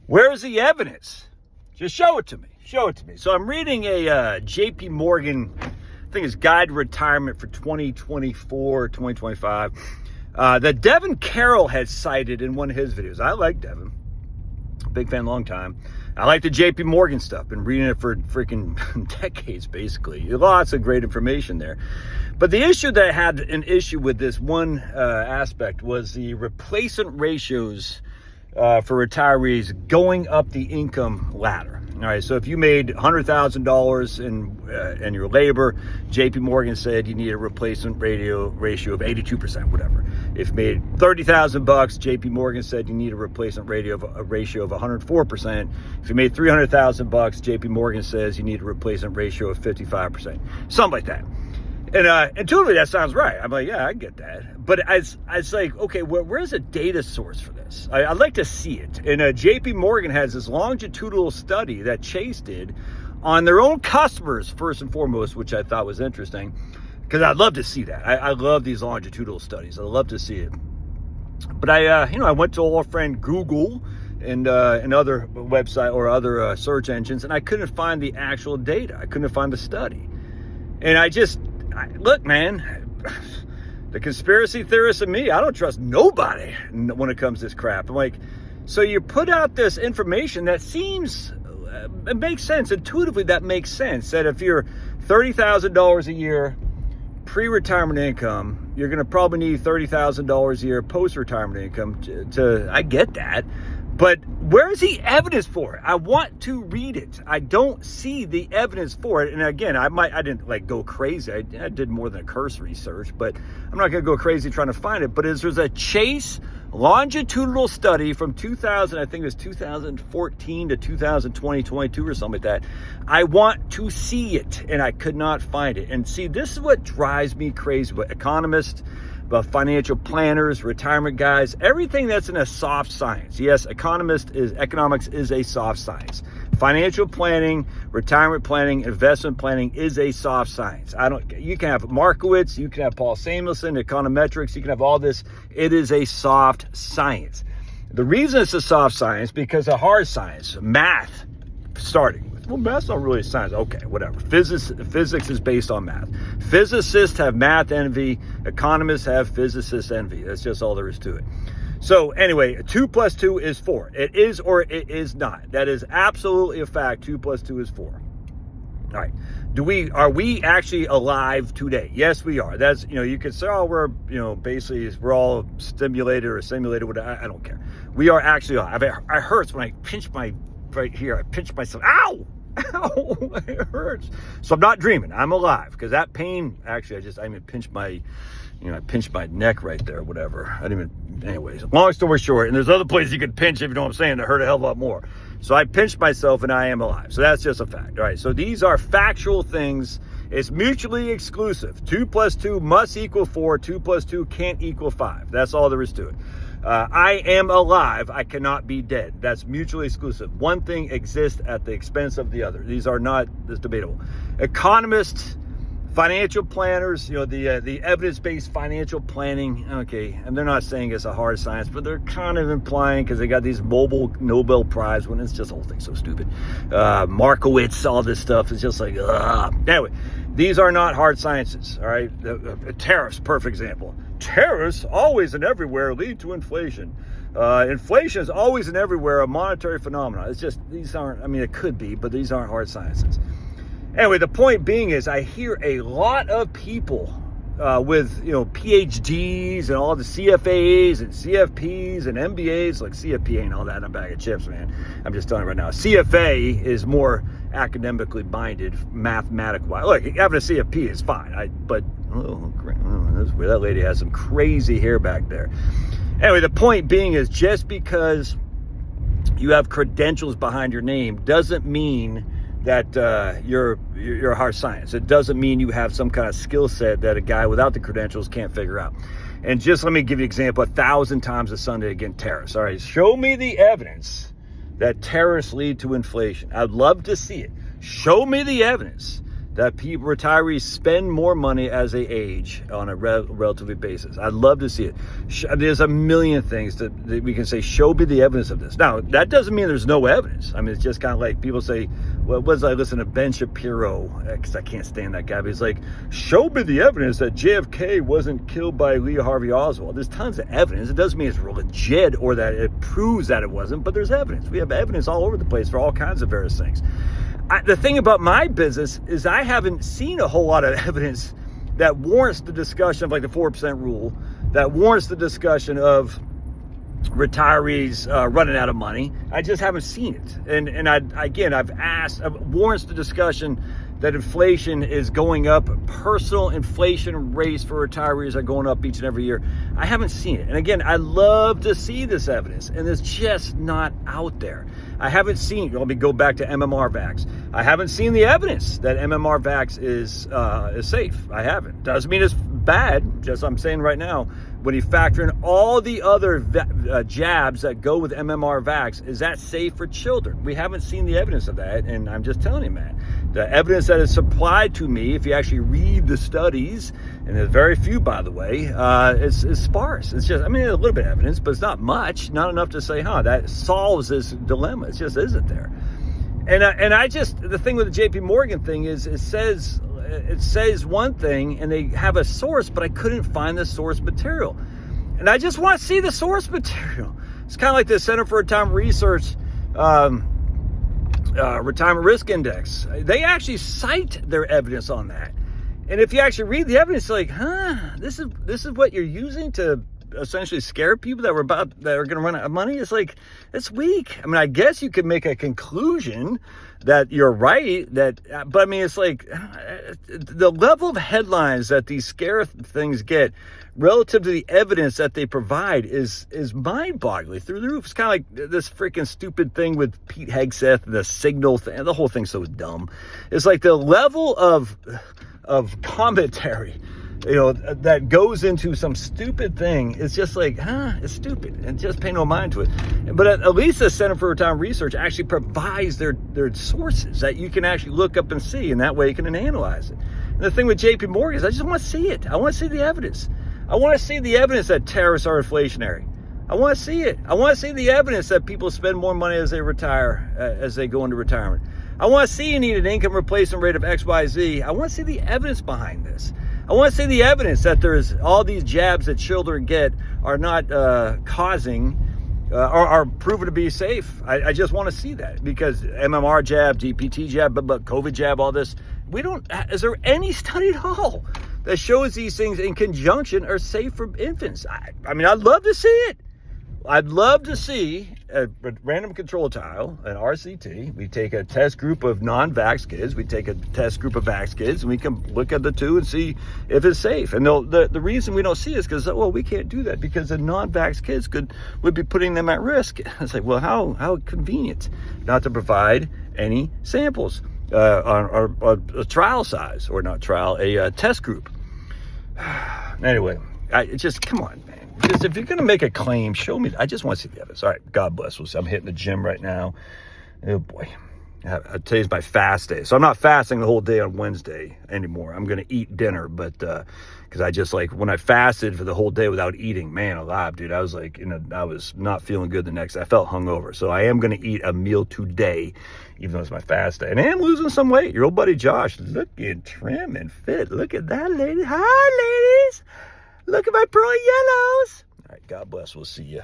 Where's the evidence? Just show it to me. Show it to me. So I'm reading a JP Morgan, I think it's Guide to Retirement for 2024, 2025, that Devin Carroll had cited in one of his videos. I like Devin. Big fan, long time. I like the JP Morgan stuff. Been reading it for freaking decades, basically. Lots of great information there. But the issue that I had an issue with this one aspect was the replacement ratios for retirees going up the income ladder. All right, so if you made $100,000 in your labor, JP Morgan said you need a replacement ratio of 82%, whatever. If you made $30,000, JP Morgan said you need a replacement ratio of 104%. If you made $300,000, JP Morgan says you need a replacement ratio of 55%. Something like that. And intuitively, that sounds right. I'm like, yeah, I get that. But I was like, okay, where's a data source for this? I'd like to see it. And JP Morgan has this longitudinal study that Chase did on their own customers, first and foremost, which I thought was interesting, because I'd love to see that. I love these longitudinal studies. I'd love to see it. But I went to old friend Google and other website or other search engines, and I couldn't find the actual data. I couldn't find the study. And look, man, the conspiracy theorists and me, I don't trust nobody when it comes to this crap. I'm like, so you put out this information that seems, it makes sense. Intuitively, that makes sense. That if you're $30,000 a year pre-retirement income, you're going to probably need $30,000 a year post-retirement income I get that. But where's the evidence for it? I want to read it. I don't see the evidence for it. And again, I didn't go crazy. I did more than a cursory search, but I'm not going to go crazy trying to find it. But there's a Chase longitudinal study from 2000, I think it was 2014 to 2020, 22 or something like that. I want to see it, and I could not find it. And see, this is what drives me crazy. But economists, about financial planners, retirement guys, everything that's in a soft science. Yes, economics is a soft science. Financial planning, retirement planning, investment planning is a soft science. You can have Markowitz, you can have Paul Samuelson, econometrics, you can have all this. It is a soft science. The reason it's a soft science because of hard science, math, starting with. Well, math's not really science. Okay, whatever. Physics is based on math. Physicists have math envy. Economists have physicist envy. That's just all there is to it. So anyway, 2 plus 2 is 4. It is or it is not. That is absolutely a fact. 2 plus 2 is 4. All right. Are we actually alive today? Yes, we are. That's, you could say, oh, we're all stimulated or simulated. I don't care. We are actually alive. It hurts when I pinch right here. I pinch myself. Ow! Ow! It hurts. So I'm not dreaming. I'm alive because that pain. Actually, I even pinched my, I pinched my neck right there. Whatever. Anyways. Long story short, and there's other places you could pinch if you know what I'm saying. That hurt a hell of a lot more. So I pinched myself and I am alive. So that's just a fact. All right. So these are factual things. It's mutually exclusive. 2 plus 2 must equal 4. 2 plus 2 can't equal 5. That's all there is to it. I am alive. I cannot be dead. That's mutually exclusive. One thing exists at the expense of the other. These are not debatable. Economists, financial planners, the evidence-based financial planning. Okay, and they're not saying it's a hard science, but they're kind of implying because they got these mobile Nobel Prize when it's just the whole thing's so stupid. Markowitz, all this stuff is just like, ugh. Anyway, these are not hard sciences. All right, tariffs, perfect example. Tariffs always and everywhere lead to inflation. Inflation is always and everywhere a monetary phenomenon. It's just, these aren't, it could be, but these aren't hard sciences. Anyway, the point being is I hear a lot of people with, PhDs and all the CFAs and CFPs and MBAs, like CFP ain't all that in a bag of chips, man. I'm just telling you right now. CFA is more academically minded, mathematic-wise. Look, having a CFP is fine, that's weird. That lady has some crazy hair back there. Anyway, the point being is just because you have credentials behind your name doesn't mean that you're a hard science. It doesn't mean you have some kind of skill set that a guy without the credentials can't figure out. And just let me give you an example. 1,000 times a Sunday again, tariffs. All right, show me the evidence that tariffs lead to inflation. I'd love to see it. Show me the evidence that retirees spend more money as they age on a relatively basis. I'd love to see it. There's a million things that we can say, show me the evidence of this. Now, that doesn't mean there's no evidence. I mean, it's just kind of like people say, well, I listen to Ben Shapiro, because I can't stand that guy, but he's like, show me the evidence that JFK wasn't killed by Lee Harvey Oswald. There's tons of evidence. It doesn't mean it's legit or that it proves that it wasn't, but there's evidence. We have evidence all over the place for all kinds of various things. The thing about my business is I haven't seen a whole lot of evidence that warrants the discussion of like the 4% rule, that warrants the discussion of retirees running out of money. I just haven't seen it. And I've asked, warrants the discussion that inflation is going up. Personal inflation rates for retirees are going up each and every year. I haven't seen it. And again, I love to see this evidence, and it's just not out there. I haven't seen, let me go back to MMR vax. I haven't seen the evidence that MMR vax is safe. I haven't. Doesn't mean it's bad, just I'm saying right now, when you factor in all the other jabs that go with MMR vax, is that safe for children? We haven't seen the evidence of that, and I'm just telling you, man. The evidence that is supplied to me, if you actually read the studies, and there's very few, by the way, is sparse. It's just, I mean, there's a little bit of evidence, but it's not much, not enough to say, that solves this dilemma. It just isn't there. And the thing with the JP Morgan thing is it says one thing and they have a source, but I couldn't find the source material. And I just want to see the source material. It's kind of like the Center for Retirement Research Retirement Risk Index. They actually cite their evidence on that. And if you actually read the evidence, like, this is what you're using to essentially scare people that are going to run out of money. It's like, it's weak. I mean, I guess you could make a conclusion that you're right, but I mean, it's like the level of headlines that these scare things get relative to the evidence that they provide is mind-boggling through the roof. It's kind of like this freaking stupid thing with Pete Hegseth, the signal thing. The whole thing's so dumb. It's like the level of commentary, that goes into some stupid thing. It's just like, it's stupid, and just pay no mind to it. But at least the Center for Retirement Research actually provides their sources that you can actually look up and see, and that way you can analyze it. And the thing with JP Morgan is I just want to see it. I want to see the evidence. I want to see the evidence that tariffs are inflationary. I want to see it. I want to see the evidence that people spend more money as they retire, as they go into retirement. I want to see you need an income replacement rate of XYZ. I want to see the evidence behind this. I want to see the evidence that there's all these jabs that children get are not causing, are proven to be safe. I just want to see that, because MMR jab, GPT jab, but COVID jab, all this, is there any study at all that shows these things in conjunction are safe for infants? I mean, I'd love to see it. I'd love to see a random control trial, an RCT. We take a test group of non-vax kids. We take a test group of vax kids, and we can look at the two and see if it's safe. And the reason we don't see it is because, we can't do that because the non-vax kids would be putting them at risk. It's like, well, how convenient not to provide any samples on a trial size, or not trial, a test group. Anyway, come on, man. Just, if you're going to make a claim, show me. I just want to see the evidence. All right, God bless. I'm hitting the gym right now. Oh, boy. Today's my fast day. So I'm not fasting the whole day on Wednesday anymore. I'm going to eat dinner, but because I just when I fasted for the whole day without eating, man alive, dude, I was I was not feeling good the next day. I felt hungover. So I am going to eat a meal today, even though it's my fast day. And I am losing some weight. Your old buddy Josh, looking trim and fit. Look at that, lady. Hi, ladies. Look at my pearly yellows. All right, God bless. We'll see you.